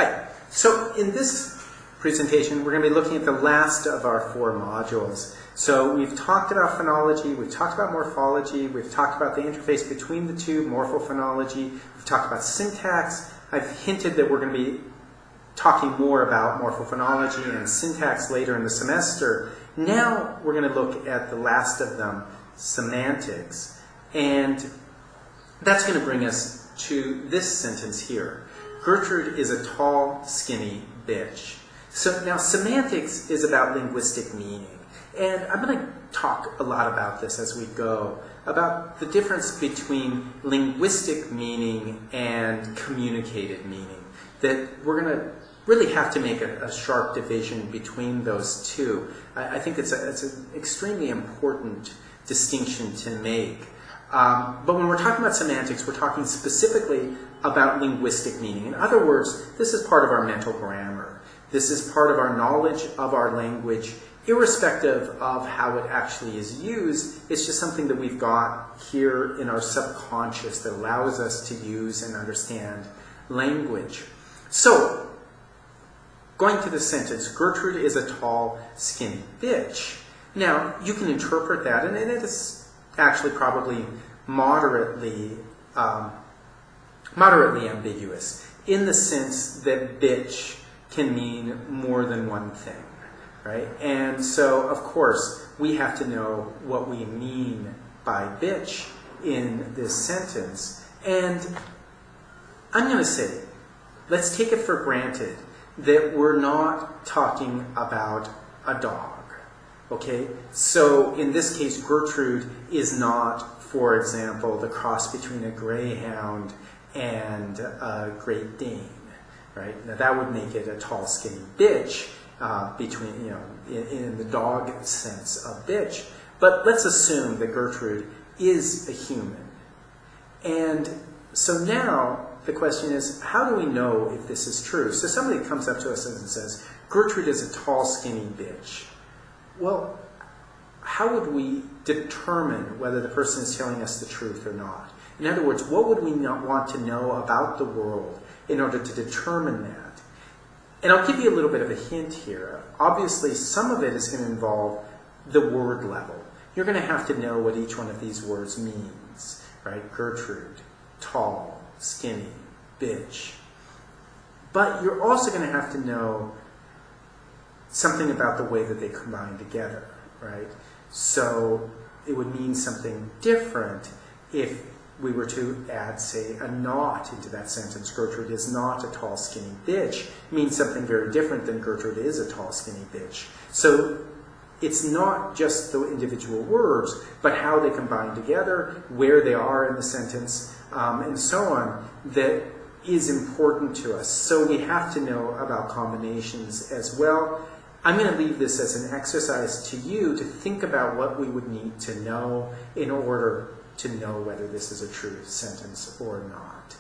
Hi. So in this presentation, we're going to be looking at the last of our 4 modules. So we've talked about phonology, we've talked about morphology, we've talked about the interface between the two, morphophonology, we've talked about syntax. I've hinted that we're going to be talking more about morphophonology and syntax later in the semester. Now we're going to look at the last of them, semantics. And that's going to bring us to this sentence here. Gertrude is a tall, skinny bitch. So now semantics is about linguistic meaning. And I'm going to talk a lot about this as we go, about the difference between linguistic meaning and communicated meaning. That we're going to really have to make a sharp division between those two. I think it's an extremely important distinction to make. But when we're talking about semantics, we're talking specifically about linguistic meaning. In other words, this is part of our mental grammar. This is part of our knowledge of our language, irrespective of how it actually is used. It's just something that we've got here in our subconscious that allows us to use and understand language. So, going to the sentence, Gertrude is a tall, skinny bitch. Now, you can interpret that, and it is actually probably moderately ambiguous, in the sense that bitch can mean more than one thing, right? And so, of course, we have to know what we mean by bitch in this sentence. And I'm going to say, let's take it for granted that we're not talking about a dog, okay? So, in this case, Gertrude is not, for example, the cross between a greyhound and a Great Dane, right? Now that would make it a tall, skinny bitch, between, in the dog sense of bitch. But let's assume that Gertrude is a human. And so now the question is, how do we know if this is true? So somebody comes up to us and says, Gertrude is a tall, skinny bitch. Well, how would we determine whether the person is telling us the truth or not? In other words, what would we not want to know about the world in order to determine that? And I'll give you a little bit of a hint here. Obviously, some of it is going to involve the word level. You're going to have to know what each one of these words means, right? Gertrude, tall, skinny, bitch. But you're also going to have to know something about the way that they combine together, right? So it would mean something different if we were to add, say, a not into that sentence. Gertrude is not a tall, skinny bitch. It means something very different than Gertrude is a tall, skinny bitch. So it's not just the individual words, but how they combine together, where they are in the sentence, and so on, that is important to us. So we have to know about combinations as well. I'm going to leave this as an exercise to you to think about what we would need to know in order to know whether this is a true sentence or not.